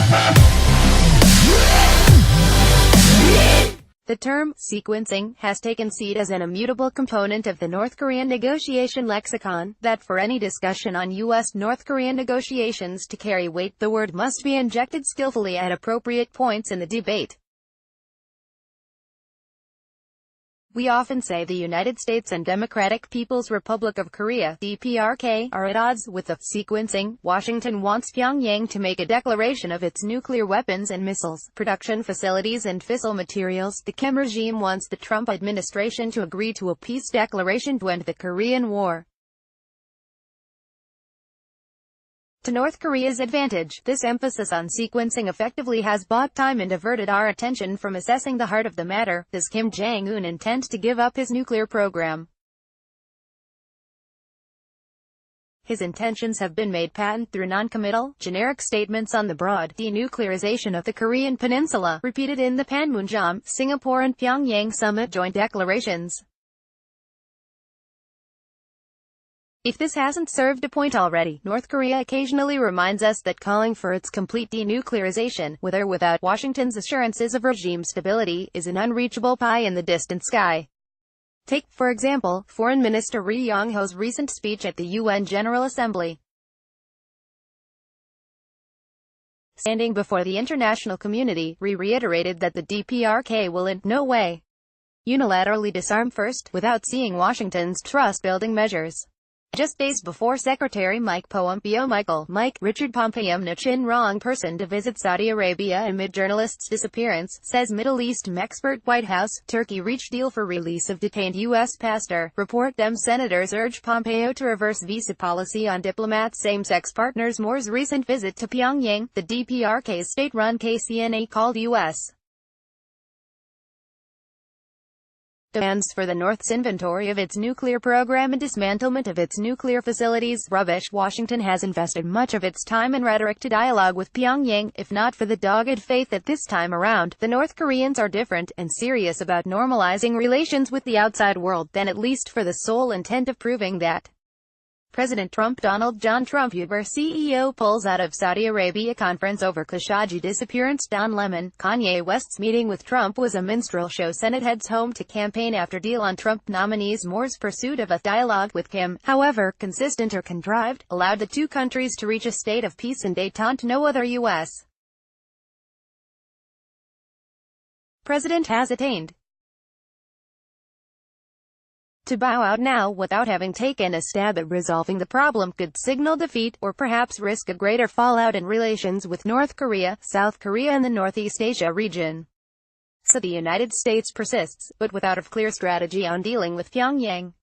The term sequencing has taken seat as an immutable component of the North Korean negotiation lexicon, that for any discussion on U.S. North Korean negotiations to carry weight, the word must be injected skillfully at appropriate points in the debate. We often say the United States and Democratic People's Republic of Korea (DPRK) are at odds with the sequencing. Washington wants Pyongyang to make a declaration of its nuclear weapons and missiles production facilities and fissile materials. The Kim regime wants the Trump administration to agree to a peace declaration to end the Korean War. To North Korea's advantage, this emphasis on sequencing effectively has bought time and diverted our attention from assessing the heart of the matter. Does Kim Jong Un intend to give up his nuclear program? His intentions have been made patent through non-committal, generic statements on the broad denuclearization of the Korean peninsula, repeated in the Panmunjom, Singapore and Pyongyang summit joint declarations. If this hasn't served a point already, North Korea occasionally reminds us that calling for its complete denuclearization, with or without Washington's assurances of regime stability, is an unreachable pie in the distant sky. Take, for example, Foreign Minister Ri Yong-ho's recent speech at the UN General Assembly. Standing before the international community, Ri reiterated that the DPRK will in no way unilaterally disarm first, without seeing Washington's trust-building measures. Just days before Secretary Mike Richard Pompeo named the wrong person to visit Saudi Arabia amid journalists' disappearance, says Middle East expert. White House, Turkey reached deal for release of detained U.S. pastor. Report Dem senators urge Pompeo to reverse visa policy on diplomats' same-sex partners. Moore's recent visit to Pyongyang, the DPRK's state-run KCNA called U.S. demands for the North's inventory of its nuclear program and dismantlement of its nuclear facilities rubbish. Washington has invested much of its time and rhetoric to dialogue with Pyongyang, if not for the dogged faith that this time around, the North Koreans are different, and serious about normalizing relations with the outside world, then at least for the sole intent of proving that President Trump. Donald John Trump Uber CEO pulls out of Saudi Arabia conference over Khashoggi disappearance. Don Lemon, Kanye West's meeting with Trump was a minstrel show. Senate heads home to campaign after deal on Trump nominees. Moore's pursuit of a dialogue with Kim, however consistent or contrived, allowed the two countries to reach a state of peace and détente no other U.S. president has attained. To bow out now, without having taken a stab at resolving the problem, could signal defeat, or perhaps risk a greater fallout in relations with North Korea, South Korea and the Northeast Asia region. So the United States persists, but without a clear strategy on dealing with Pyongyang.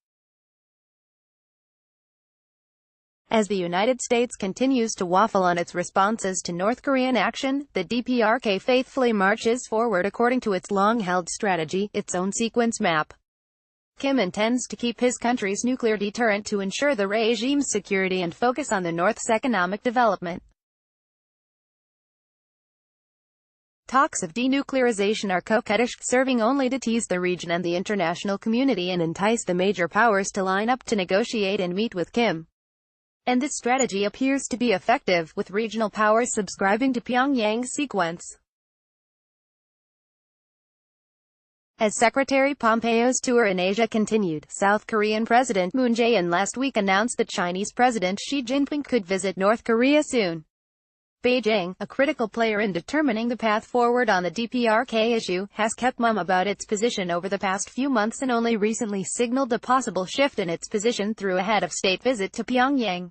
As the United States continues to waffle on its responses to North Korean action, the DPRK faithfully marches forward according to its long-held strategy, its own sequence map. Kim intends to keep his country's nuclear deterrent to ensure the regime's security and focus on the North's economic development. Talks of denuclearization are coquettish, serving only to tease the region and the international community and entice the major powers to line up to negotiate and meet with Kim. And this strategy appears to be effective, with regional powers subscribing to Pyongyang's sequence. As Secretary Pompeo's tour in Asia continued, South Korean President Moon Jae-in last week announced that Chinese President Xi Jinping could visit North Korea soon. Beijing, a critical player in determining the path forward on the DPRK issue, has kept mum about its position over the past few months and only recently signaled a possible shift in its position through a head-of-state visit to Pyongyang.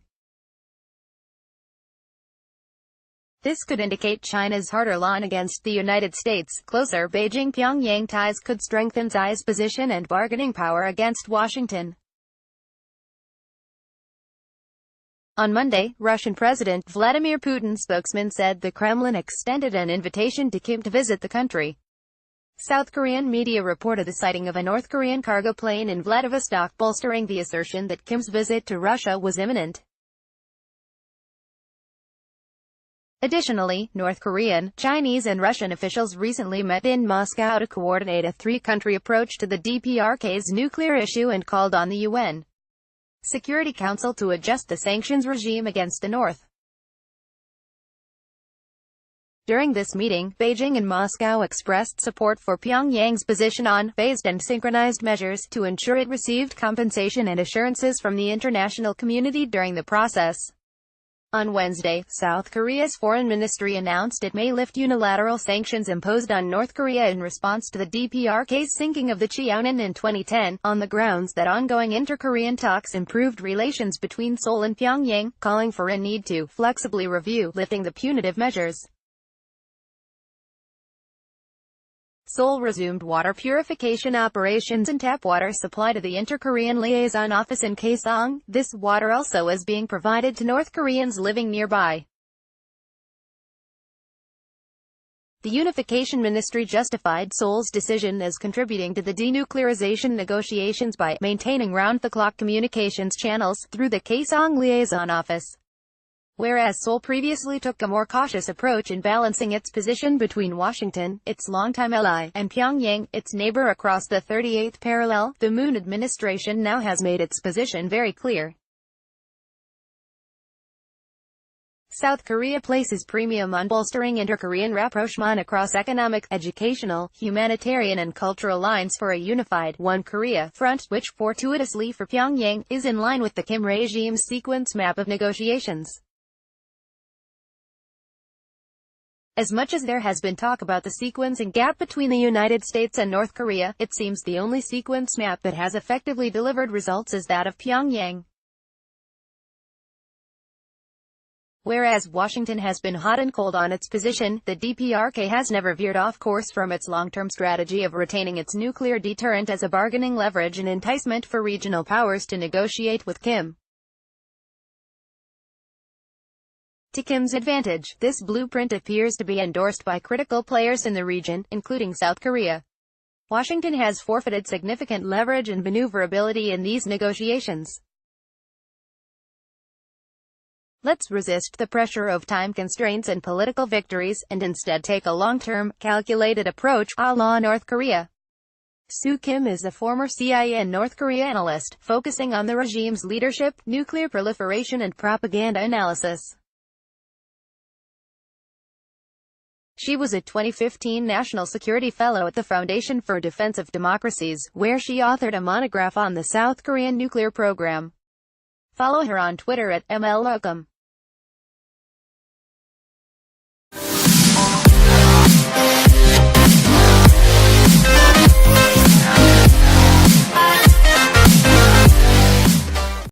This could indicate China's harder line against the United States. Closer Beijing-Pyongyang ties could strengthen Xi's position and bargaining power against Washington. On Monday, Russian President Vladimir Putin's spokesman said the Kremlin extended an invitation to Kim to visit the country. South Korean media reported the sighting of a North Korean cargo plane in Vladivostok, bolstering the assertion that Kim's visit to Russia was imminent. Additionally, North Korean, Chinese and Russian officials recently met in Moscow to coordinate a three-country approach to the DPRK's nuclear issue and called on the UN Security Council to adjust the sanctions regime against the North. During this meeting, Beijing and Moscow expressed support for Pyongyang's position on phased and synchronized measures to ensure it received compensation and assurances from the international community during the process. On Wednesday, South Korea's foreign ministry announced it may lift unilateral sanctions imposed on North Korea in response to the DPRK's sinking of the Jong Un in 2010, on the grounds that ongoing inter-Korean talks improved relations between Seoul and Pyongyang, calling for a need to flexibly review lifting the punitive measures. Seoul resumed water purification operations and tap water supply to the Inter-Korean Liaison Office in Kaesong. This water also is being provided to North Koreans living nearby. The Unification Ministry justified Seoul's decision as contributing to the denuclearization negotiations by maintaining round-the-clock communications channels through the Kaesong Liaison Office. Whereas Seoul previously took a more cautious approach in balancing its position between Washington, its longtime ally, and Pyongyang, its neighbor across the 38th parallel, the Moon administration now has made its position very clear. South Korea places premium on bolstering inter-Korean rapprochement across economic, educational, humanitarian and cultural lines for a unified One Korea front, which, fortuitously for Pyongyang, is in line with the Kim regime's sequence map of negotiations. As much as there has been talk about the sequencing gap between the United States and North Korea, it seems the only sequence map that has effectively delivered results is that of Pyongyang. Whereas Washington has been hot and cold on its position, the DPRK has never veered off course from its long-term strategy of retaining its nuclear deterrent as a bargaining leverage and enticement for regional powers to negotiate with Kim. To Kim's advantage, this blueprint appears to be endorsed by critical players in the region, including South Korea. Washington has forfeited significant leverage and maneuverability in these negotiations. Let's resist the pressure of time constraints and political victories, and instead take a long-term, calculated approach, a la North Korea. Soo Kim is a former CIA and North Korea analyst, focusing on the regime's leadership, nuclear proliferation and propaganda analysis. She was a 2015 National Security Fellow at the Foundation for Defense of Democracies, where she authored a monograph on the South Korean nuclear program. Follow her on Twitter at @MLLocum.